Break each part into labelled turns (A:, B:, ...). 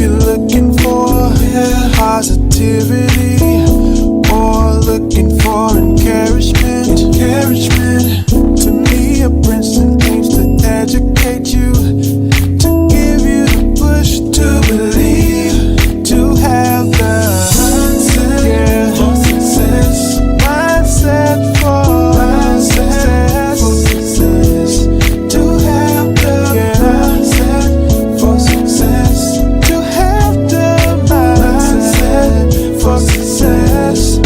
A: you're looking for positivity or looking for encouragement, to me a Princeton aims to educate you, to give you the push to believe, to have the mindset for success, mindset for success, to have the mindset for success, to have the mindset for success.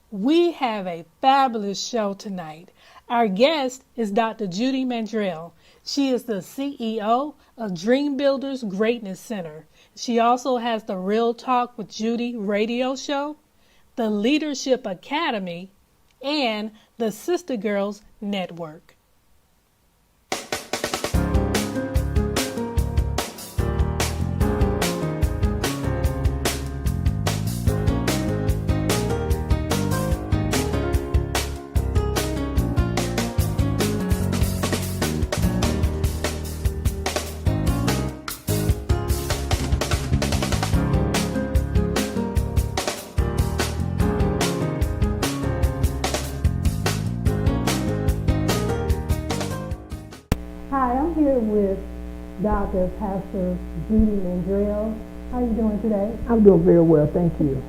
B: We have a fabulous show tonight. Our guest is Dr. Judy Mandrell. She is the CEO of Dream Builders Greatness Center. She also has the Real Talk with Judy radio show, the Leadership Academy, and the Sister Girls Network.
C: Hi, I'm here with Dr. Pastor Judy Mandrell. How are you doing today?
D: I'm doing very well, thank you.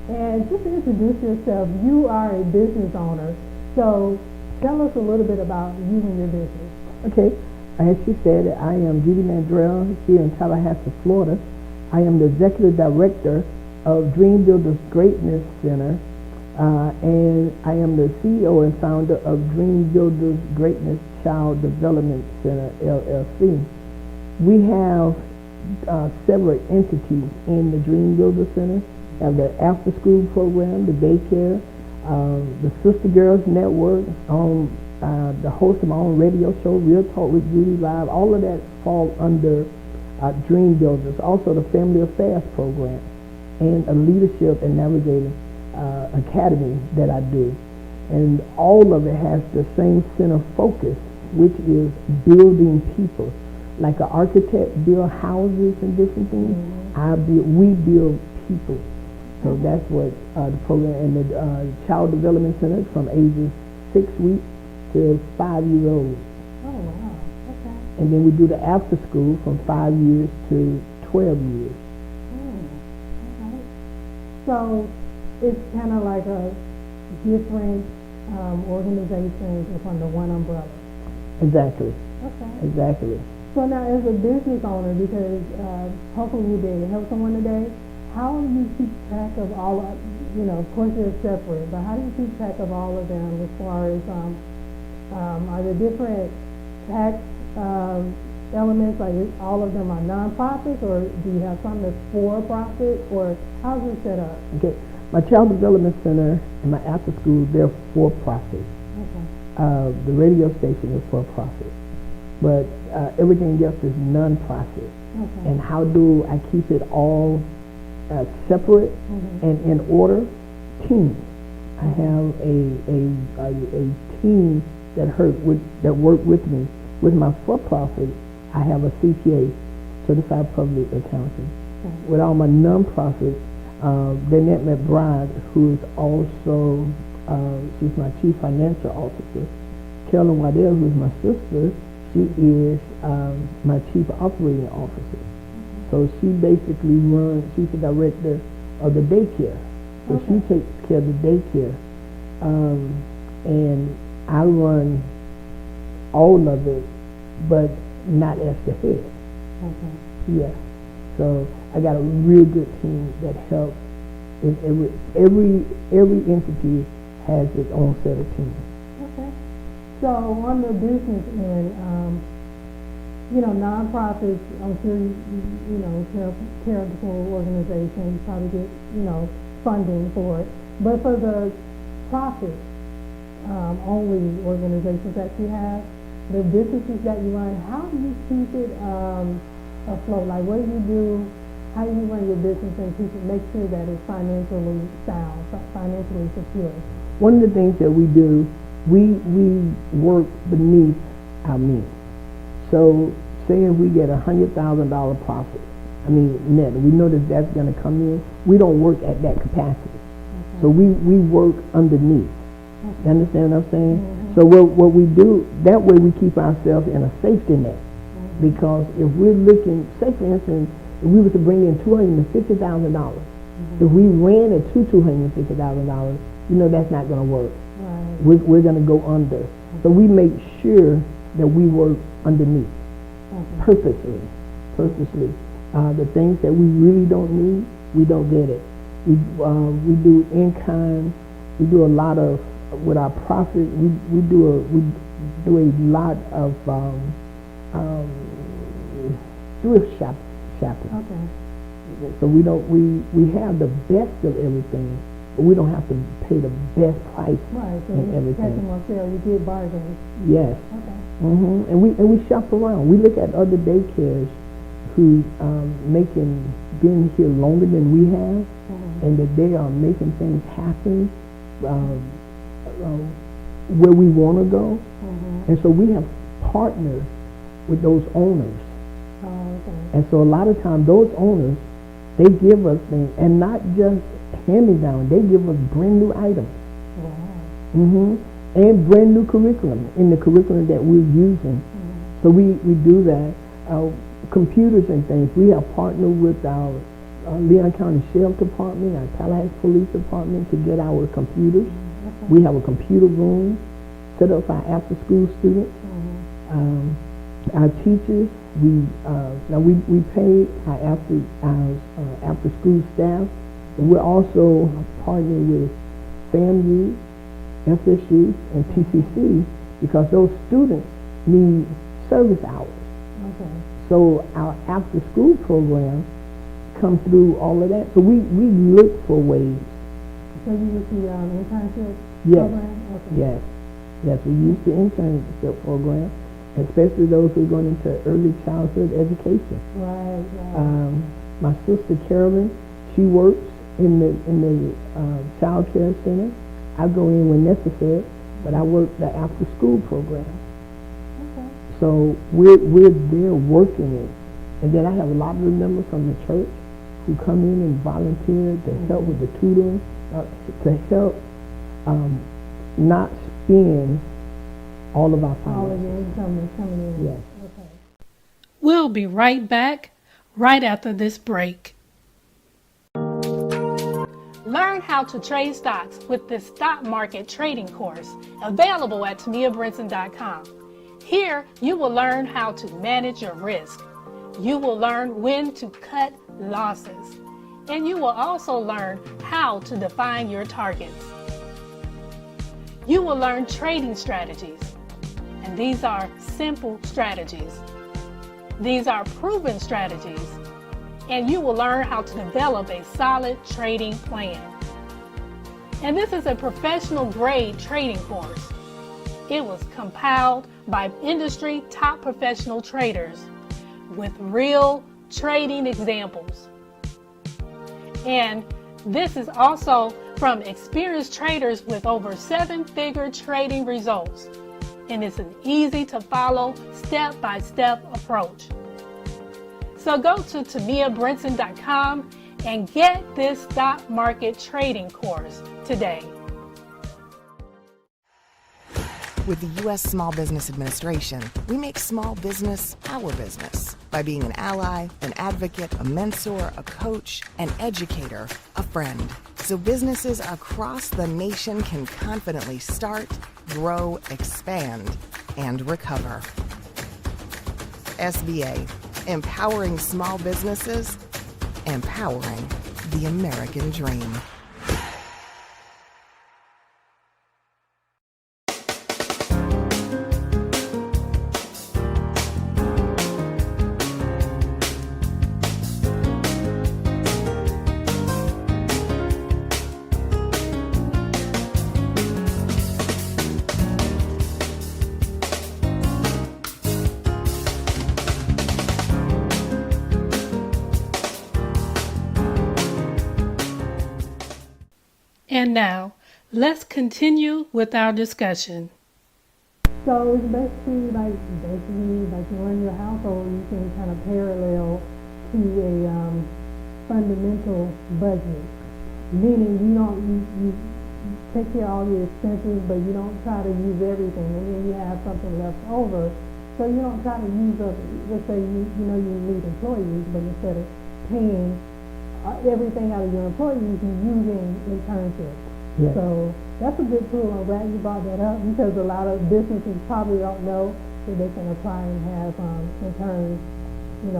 C: And just to introduce yourself, you are a business owner. So tell us a little bit about you and your business.
D: Okay, as she said, I am Judy Mandrell here in Tallahassee, Florida. I am the Executive Director of Dream Builders Greatness Center, and I am the CEO and founder of Dream Builders Greatness Child Development Center, LLC. We have several entities in the Dream Builder Center. We have the after school program, the daycare, the Sister Girls Network, the host of my own radio show, Real Talk with Judy Live. All of that fall under Dream Builders. Also the Family Affairs program and a Leadership and Navigating Academy that I do. And all of it has the same center focus, which is building people. Like an architect build houses and different things, we build people. So that's what the program, and the Child Development Center from ages 6 weeks to 5 years old.
C: Oh, wow. Okay.
D: And then we do the after school from 5 years to 12 years.
C: Okay. So it's kind of like a different organizations under one umbrella.
D: Exactly.
C: Okay.
D: Exactly.
C: So now, as a business owner, because hopefully you'll be able to help someone today, how do you keep track of all of, of course they're separate, but how do you keep track of all of them as far as, are there different tax elements, like all of them are nonprofits, or do you have some that's for-profit, or how's it set up?
D: Okay. My Child Development Center and my after school, they're for-profit.
C: Okay.
D: The radio station is for-profit, but everything else is non-profit.
C: Okay.
D: And how do I keep it all separate and in order? Team. I have a team that work with me. With my for-profit, I have a CPA, Certified Public Accountant.
C: Okay.
D: With all my non-profits, Lynette McBride, who is also, she's my Chief Financial Officer. Carolyn Waddell, who's my sister, she is my Chief Operating Officer. So she basically she's the director of the daycare. So she takes care of the daycare. And I run all of it, but not as the head.
C: Okay.
D: Yeah. So I got a real good team that helps. Every entity has its own set of teams.
C: Okay. So on the business end, nonprofits, I'm sure charitable organizations probably get funding for it, but for the profit only organizations that you have, the businesses that you run, how do you keep it afloat? Like, what do you do? How do you run your business and keep it, make sure that it's financially sound, financially secure?
D: One of the things that we do, we work beneath our means. So say if we get $100,000 profit, net, we know that that's going to come in. We don't work at that capacity. So we work underneath. You understand what I'm saying? So what we do, that way we keep ourselves in a safety net. Because if we're looking, say for instance, if we were to bring in $250,000, if we ran it to $250,000, that's not going to work.
C: Right.
D: We're going to go under. So we make sure that we work underneath, purposely. The things that we really don't need, we don't get it. We do in-kind. We do a lot of, with our profit, we do a lot of thrift shopping.
C: Okay.
D: So we have the best of everything, but we don't have to pay the best price
C: Right. So
D: in
C: you catch
D: everything.
C: them on sale, you get bargains.
D: Yes.
C: Okay.
D: And we shop around. We look at other daycares who been here longer than we have, and that they are making things happen where we want to go. And so we have partnered with those owners.
C: Oh, okay.
D: And so a lot of times those owners, they give us things, and not just hand-me-down, they give us brand new items.
C: Wow.
D: And brand new curriculum in the curriculum that we're using. So we do that. Computers and things, we have partnered with our Leon County Sheriff Department, our Tallahassee Police Department to get our computers. We have a computer room set up for our after-school students. Our teachers, we pay our after-school staff, and we're also partnering with FAMU, FSU, and PCC because those students need service hours.
C: Okay.
D: So our after-school program come through all of that. So we look for ways.
C: So you use the internship
D: Yes.
C: program? Okay.
D: Yes, we use the internship program, especially those who are going into early childhood education.
C: Right.
D: My sister Carolyn, she works in the child care center. I go in when necessary, but I work the after-school program.
C: Okay.
D: So we're there working it. And then I have a lot of members from the church who come in and volunteer to help with the tutoring, to help not spend all of our
C: All of
D: finances.
C: your income is coming in.
D: Yes.
C: Okay.
B: We'll be right back right after this break. Learn how to trade stocks with this stock market trading course available at TamiaBrinson.com. Here, you will learn how to manage your risk. You will learn when to cut losses. And you will also learn how to define your targets. You will learn trading strategies. And these are simple strategies. These are proven strategies. And you will learn how to develop a solid trading plan. And this is a professional grade trading course. It was compiled by industry top professional traders with real trading examples. And this is also from experienced traders with over 7-figure trading results. And it's an easy to follow step-by-step approach. So go to TamiaBrinson.com and get this stock market trading course today.
E: With the U.S. Small Business Administration, we make small business our business by being an ally, an advocate, a mentor, a coach, an educator, a friend. So businesses across the nation can confidently start, grow, expand, and recover. SBA, empowering small businesses, empowering the American dream.
B: And now, let's continue with our discussion.
C: So it's basically like you run your household, you can kind of parallel to a fundamental budget, meaning you take care of all your expenses, but you don't try to use everything, and then you have something left over. So you don't try to use up. Let's say you know you need employees, but instead of paying everything out of your employees, you're using internships.
D: Yes.
C: So that's a good tool. I'm glad you brought that up because a lot of businesses probably don't know that they can apply and have interns,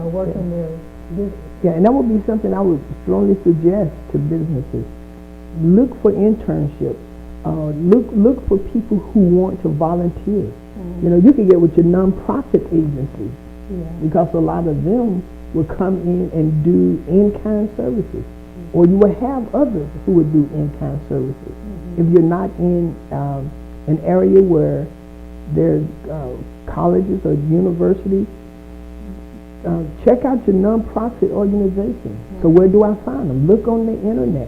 C: work in their business.
D: Yeah, and that would be something I would strongly suggest to businesses. Look for internships. Look for people who want to volunteer.
C: Mm-hmm.
D: You can get with your nonprofit agencies
C: Yeah.
D: because a lot of them will come in and do in-kind services, or you will have others who would do in-kind services. If you're not in an area where there's colleges or universities, check out your nonprofit organization. So where do I find them? Look on the internet,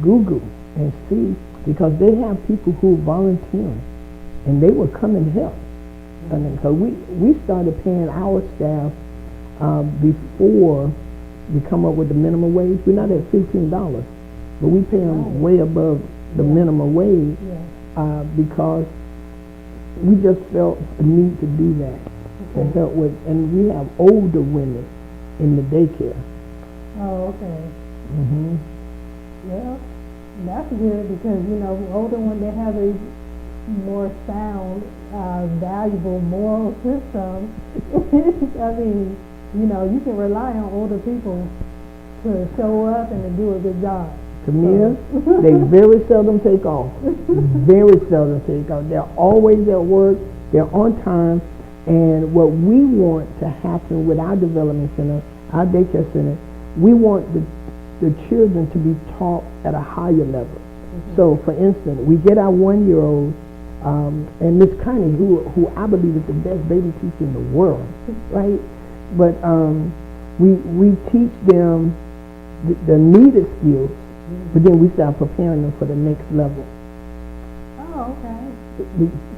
D: Google, and see, because they have people who volunteer, and they will come and help. And so we started paying our staff before we come up with the minimum wage. We're not at $15, but we pay them way above the minimum wage because we just felt a need to do that to help with, and we have older women in the daycare.
C: Oh, okay.
D: Mm-hmm.
C: Well, that's good because older when they have a more sound, valuable moral system. I mean, you can rely on older people to show up and to do a good job.
D: Tamir, they very seldom take off. Very seldom take off. They're always at work. They're on time. And what we want to happen with our development center, our daycare center, we want the children to be taught at a higher level. So, for instance, we get our 1-year-old, and Miss Connie, who I believe is the best baby teacher in the world, right? But we teach them the needed skills, but then we start preparing them for the next level.
C: Oh, okay.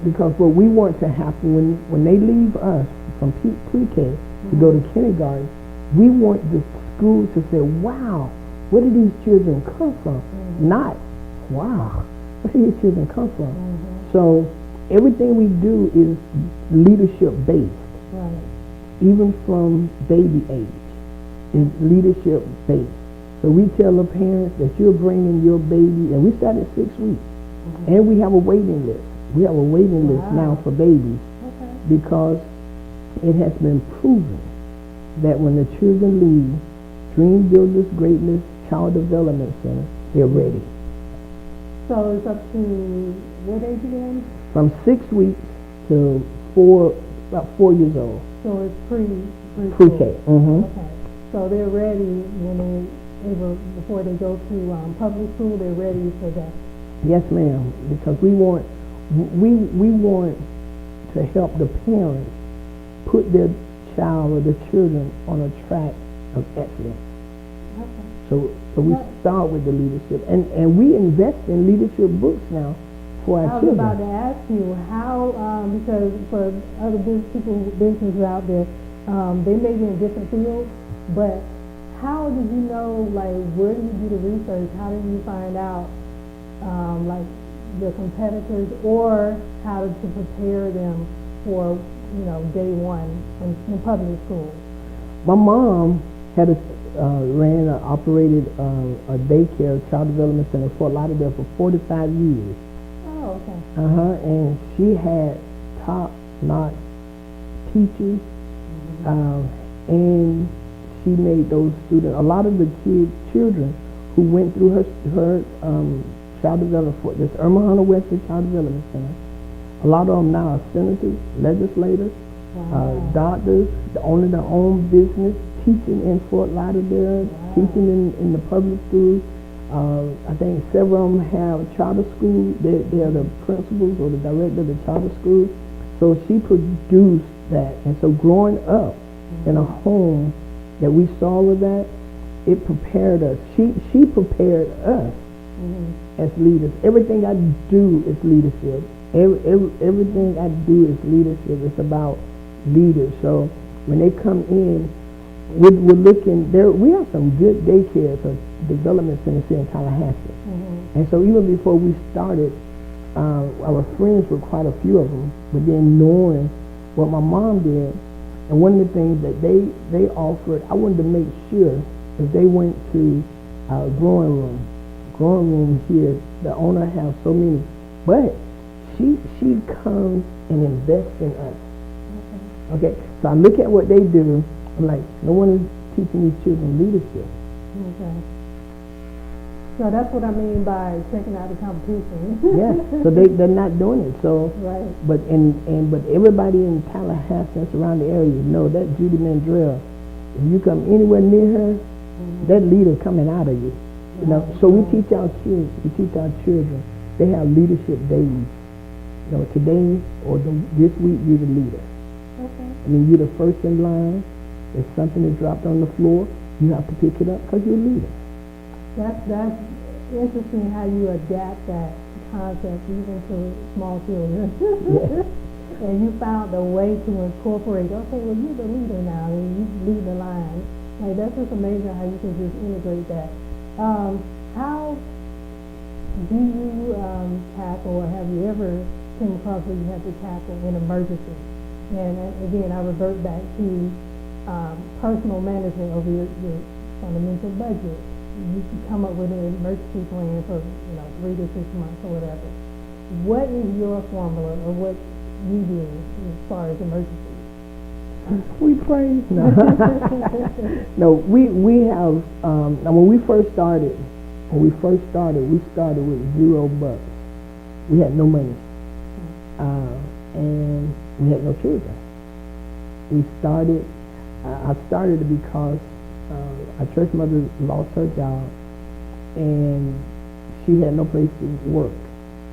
D: Because what we want to happen when they leave us from pre-K to go to kindergarten, we want the school to say, wow, where did these children come from? Not, wow, where did these children come from? So everything we do is leadership based.
C: Right.
D: Even from baby age is leadership based. So we tell the parents that you're bringing your baby, and we start at 6 weeks, and we have a waiting list. We have a waiting list now for babies because it has been proven that when the children leave Dream Builders Greatness Child Development Center, they're ready.
C: So it's up to what age again?
D: From 6 weeks to about 4 years old.
C: So it's pre-K.
D: Mm-hmm.
C: Okay. So they're ready before they go to public school. They're ready for that.
D: Yes, ma'am. Because we want to help the parents put their child or their children on a track of excellence.
C: Okay.
D: So we start with the leadership, and we invest in leadership books now for our
C: I was
D: children.
C: about to ask you how, because for other businesses out there, they may be in different fields, but how did you know, where do you do the research? How did you find out, the competitors, or how to prepare them for, day one in public school?
D: My mom had operated a daycare, child development center for Fort Lauderdale for 45 years.
C: Oh, okay.
D: And she had top-notch teachers, and she made those students, a lot of the children who went through her child development, for this Irma Hunter Wesley Child Development Center, a lot of them now are senators, legislators, doctors, owning their own business, teaching in Fort Lauderdale, teaching in the public schools. I think several of them have charter schools. They're the principals or the director of the charter schools. So she produced that. And so growing up in a home that we saw all of that, it prepared us. She prepared us as leaders. Everything I do is leadership. Everything I do is leadership. It's about leaders. So when they come in, we're looking there. We have some good daycares or development centers here in Tallahassee. And so even before we started, our friends were quite a few of them. But then knowing what my mom did, and one of the things that they offered, I wanted to make sure if they went to our growing room here, the owner has so many, but she comes and invests in us. Okay, so I look at what they do. I'm like, no one is teaching these children leadership.
C: Okay. So that's what I mean by checking out the competition.
D: Yeah, so they're not doing it. So,
C: Right.
D: but everybody in Tallahassee and surrounding areas know that Judy Mandrell. If you come anywhere near her, that leader coming out of you. You know. So we teach our kids. We teach our children. They have leadership days. You know, today or this week you're the leader.
C: Okay.
D: I mean, you're the first in line. If something is dropped on the floor, you have to pick it up because you're a leader.
C: That's interesting how you adapt that concept even to small children.
D: Yeah.
C: And you found a way to incorporate, okay, well, you're the leader now, and you lead the line. Like, that's just amazing how you can just integrate that. How do you tackle, or have you ever came across where you had to tackle an emergency? And again, I revert back to personal management over your fundamental budget. You can come up with an emergency plan for 3 to 6 months or whatever. What is your formula, or what you do as far as emergencies?
D: We pray. No, no. We have. Now, when we first started, we started with $0. We had no money, and we had no children. We started. I started because our church mother lost her job, and she had no place to work.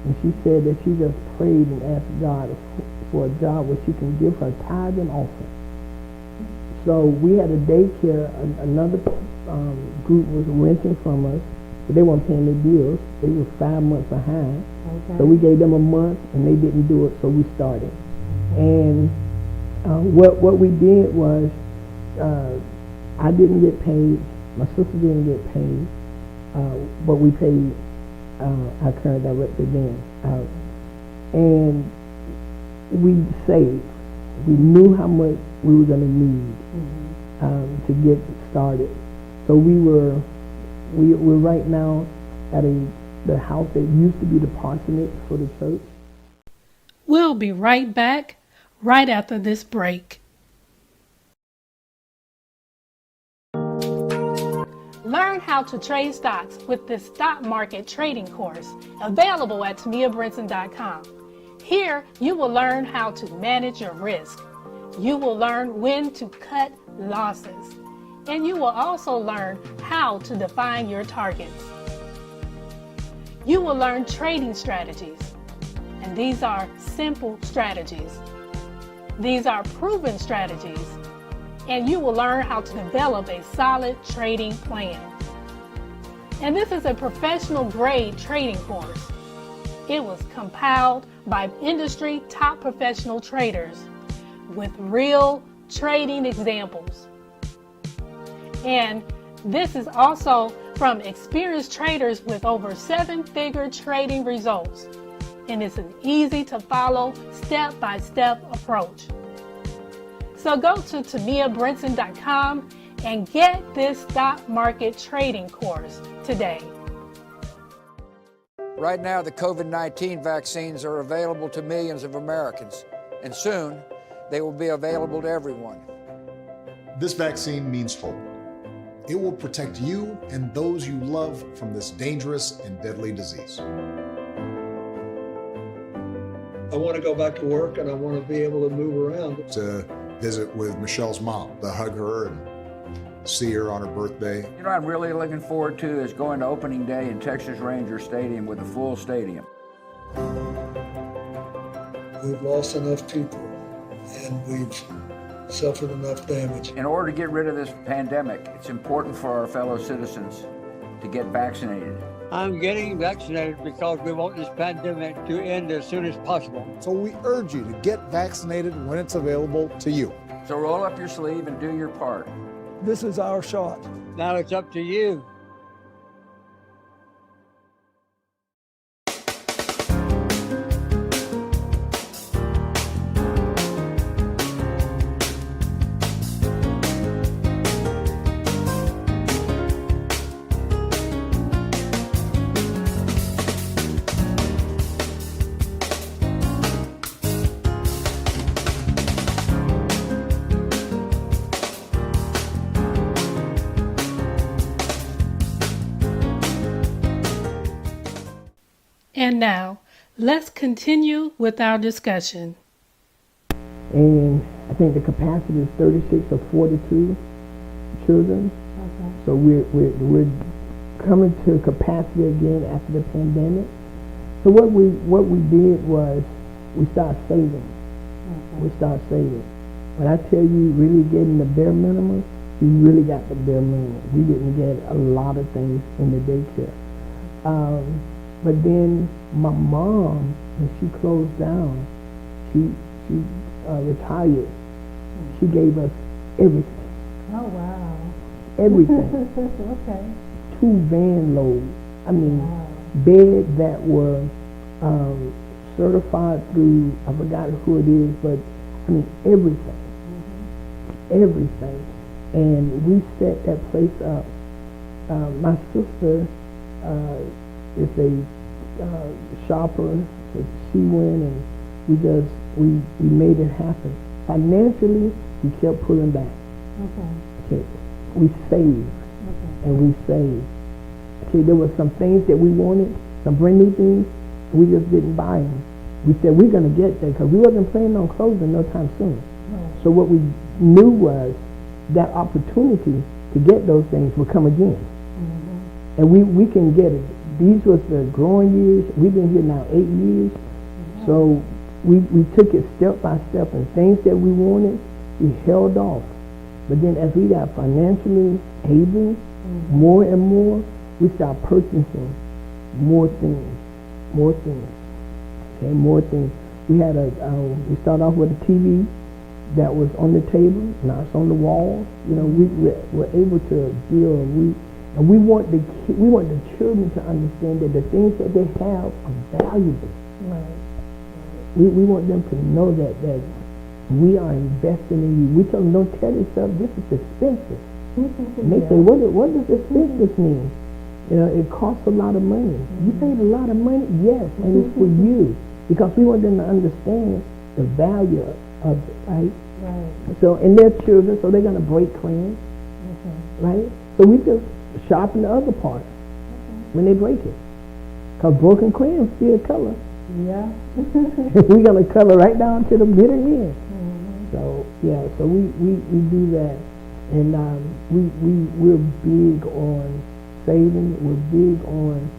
D: And she said that she just prayed and asked God for a job where she can give her tithe and offering. So we had a daycare. Another group was renting from us, but they weren't paying their bills. They were 5 months behind.
C: Okay.
D: So we gave them a month, and they didn't do it, so we started. And what we did was, I didn't get paid. My sister didn't get paid, but we paid our current director then. And we saved. We knew how much we were going to need to get started. So we're right now at the house that used to be the parsonage for the church.
B: We'll be right back right after this break. Learn how to trade stocks with this stock market trading course available at TamiaBrinson.com. Here, you will learn how to manage your risk. You will learn when to cut losses. And you will also learn how to define your targets. You will learn trading strategies. And these are simple strategies. These are proven strategies. And you will learn how to develop a solid trading plan. And this is a professional grade trading course. It was compiled by industry top professional traders with real trading examples. And this is also from experienced traders with over 7-figure trading results. And it's an easy to follow step-by-step approach. So go to TamiaBrinson.com and get this stock market trading course today.
F: Right now, the COVID-19 vaccines are available to millions of Americans, and soon they will be available to everyone.
G: This vaccine means hope. It will protect you and those you love from this dangerous and deadly disease.
H: I want to go back to work, and I want to be able to move around.
G: To visit with Michelle's mom, to hug her and see her on her birthday.
F: You know what I'm really looking forward to is going to opening day in Texas Ranger Stadium with a full stadium.
H: We've lost enough people, and we've suffered enough damage.
F: In order to get rid of this pandemic, it's important for our fellow citizens to get vaccinated.
I: I'm getting vaccinated because we want this pandemic to end as soon as possible.
G: So we urge you to get vaccinated when it's available to you.
F: So roll up your sleeve and do your part.
H: This is our shot.
I: Now it's up to you.
B: And now, let's continue with our discussion.
D: And I think the capacity is 36 or 42 children.
C: Okay.
D: So we're coming to capacity again after the pandemic. So what we did was we started saving.
C: Okay.
D: We started saving. When I tell you really getting the bare minimum, we really got the bare minimum. We didn't get a lot of things in the daycare. But then my mom, when she closed down, she retired. She gave us everything.
C: Oh, wow.
D: Everything.
C: Okay.
D: 2 van loads. I mean,
C: Wow.
D: beds that were certified through, I forgot who it is, but I mean, everything. Everything. And we set that place up. My sister is a shopper, so she went and we made it happen. Financially, we kept pulling back.
C: Okay.
D: Okay. We saved.
C: Okay.
D: And we saved. Okay, there were some things that we wanted, some brand new things, we just didn't buy them. We said we're going to get there because we wasn't planning on closing no time soon.
C: Right.
D: So what we knew was that opportunity to get those things will come again.
C: Mm-hmm.
D: And we can get it. These was the growing years. We've been here now 8 years.
C: Mm-hmm.
D: So we took it step by step, and things that we wanted, we held off. But then as we got financially able, more and more, we started purchasing more things. Okay, more things. We had we started off with a TV that was on the table. Now it's on the wall. You know, we're able to build. And we want the children to understand that the things that they have are valuable.
C: Right.
D: We want them to know that we are investing in you. We tell them, don't tell yourself this is expensive. And they say, what does expensive mean? You know, it costs a lot of money. You paid a lot of money? Yes, and it's for you. Because we want them to understand the value of it, right?
C: Right.
D: So, and they're children, so they're going to break crayons,
C: Okay.
D: right? So we just sharpen the other part when they break it. Because broken crayons still color.
C: Yeah.
D: We're going to color right down to the bitter end.
C: Mm-hmm.
D: So, yeah, so we do that. And we're big on saving. We're big on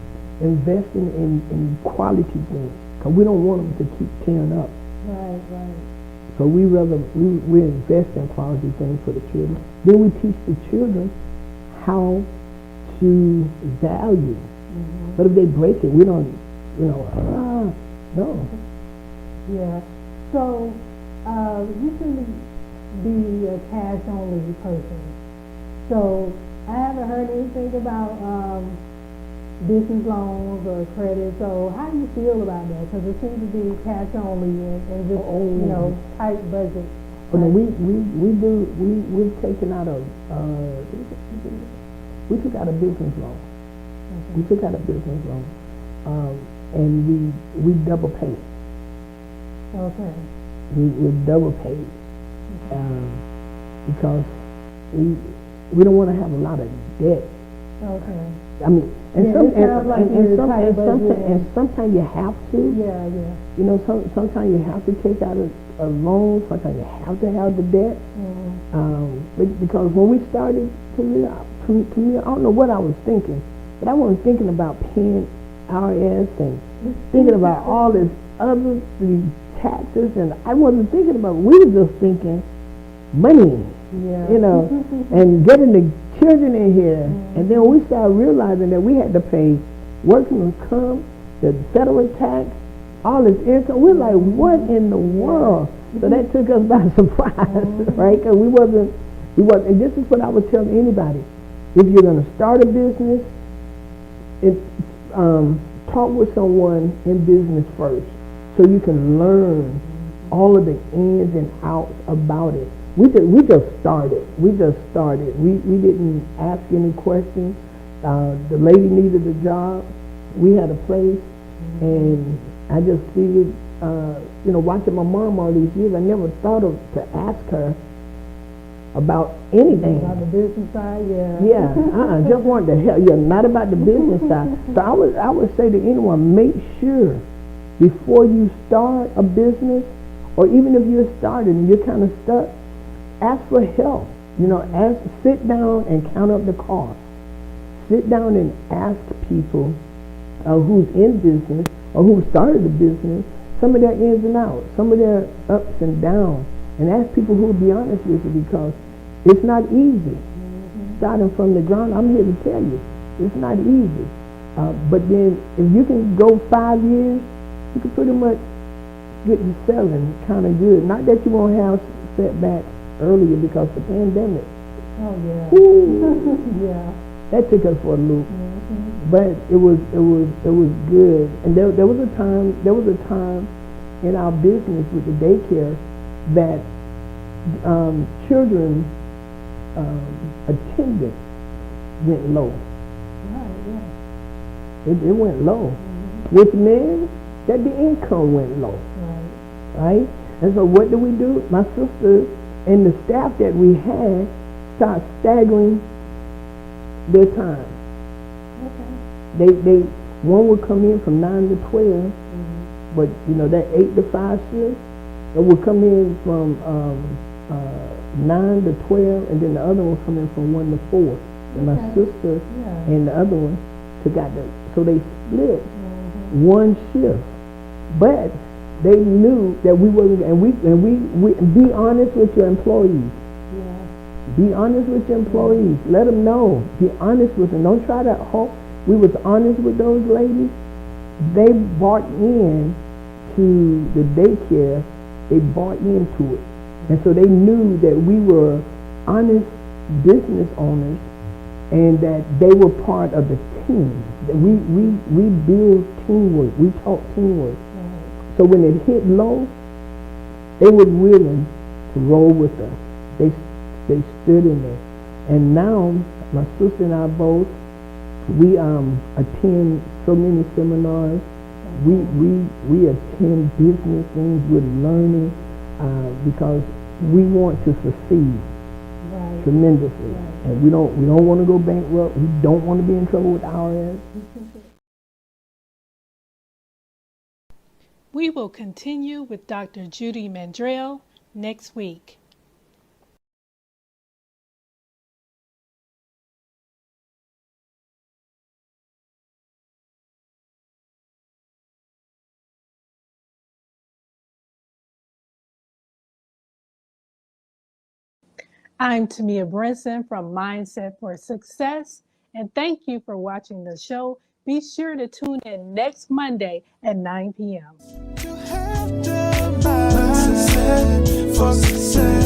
D: investing in quality things. Because we don't want them to keep tearing up.
C: Right, right.
D: So we invest in quality things for the children. Then we teach the children how to value.
C: Mm-hmm.
D: But if they break it, we don't, no.
C: Yeah. So, you shouldn't be a cash-only person. So, I haven't heard anything about business loans or credit. So, how do you feel about that? Because it seems to be cash-only and just, tight budget.
D: Oh, no, we've taken out we took out a business loan.
C: Okay.
D: We took out a business loan. And we double paid.
C: Okay.
D: We're double paid. Because we don't want to have a lot of debt.
C: Okay.
D: I mean, sometimes you have to.
C: Yeah, yeah.
D: You know, sometimes you have to take out a loan. Sometimes you have to have the debt. But because when we started, to me, I don't know what I was thinking, but I wasn't thinking about paying IRS and thinking about all this other the taxes, and I wasn't thinking about. We were just thinking money.
C: Yeah.
D: You know, and getting the children in here, and then we started realizing that we had to pay workman's comp, the federal tax, all this income. We're like, what in the world? So that took us by surprise, right? Because we wasn't, and this is what I would tell anybody. If you're going to start a business, talk with someone in business first so you can learn all of the ins and outs about it. We just started. We didn't ask any questions. The lady needed a job. We had a place, and I just figured, watching my mom all these years, I never thought to ask her about anything.
C: About the business side, yeah.
D: Yeah, just wanted to help. Yeah, not about the business side. So I would say to anyone, make sure before you start a business, or even if you're starting and you're kind of stuck, ask for help. Sit down and count up the cost. Sit down and ask people who's in business or who started a business some of their ins and outs, some of their ups and downs, and ask people who will be honest with you, because it's not easy. Starting from the ground, I'm here to tell you, it's not easy. But then if you can go 5 years, you can pretty much get to selling kind of good. Not that you won't have setbacks earlier because the pandemic.
C: Oh yeah. Yeah.
D: That took us for a loop. But it was good. And there was a time in our business with the daycare that children attendance went low.
C: Right, yeah.
D: It went low. Which meant that the income went low. Right? And so what do? My sister and the staff that we had start staggering their time. Okay. One would come in from 9 to 12, but that 8 to 5 shift, it would come in from 9 to 12, and then the other one would come in from 1 to 4. And my sister and the other one took out so they split one shift, but they knew that we wasn't, and we be honest with your employees. Be honest with your employees. Let them know. Be honest with them. Don't try to hope. We was honest with those ladies. They bought in to the daycare. They bought into it. And so they knew that we were honest business owners and that they were part of the team. That we build teamwork. We taught teamwork. So when it hit low, they were willing to roll with us. They stood in there. And now, my sister and I both, we attend so many seminars. We attend business things. We're learning because we want to succeed tremendously. And we don't want to go bankrupt. We don't want to be in trouble with IRS.
B: We will continue with Dr. Judy Mandrell next week. I'm Tamia Brinson from Mindset for Success, and thank you for watching the show. Be sure to tune in next Monday at 9 p.m.
A: You have the mindset for success.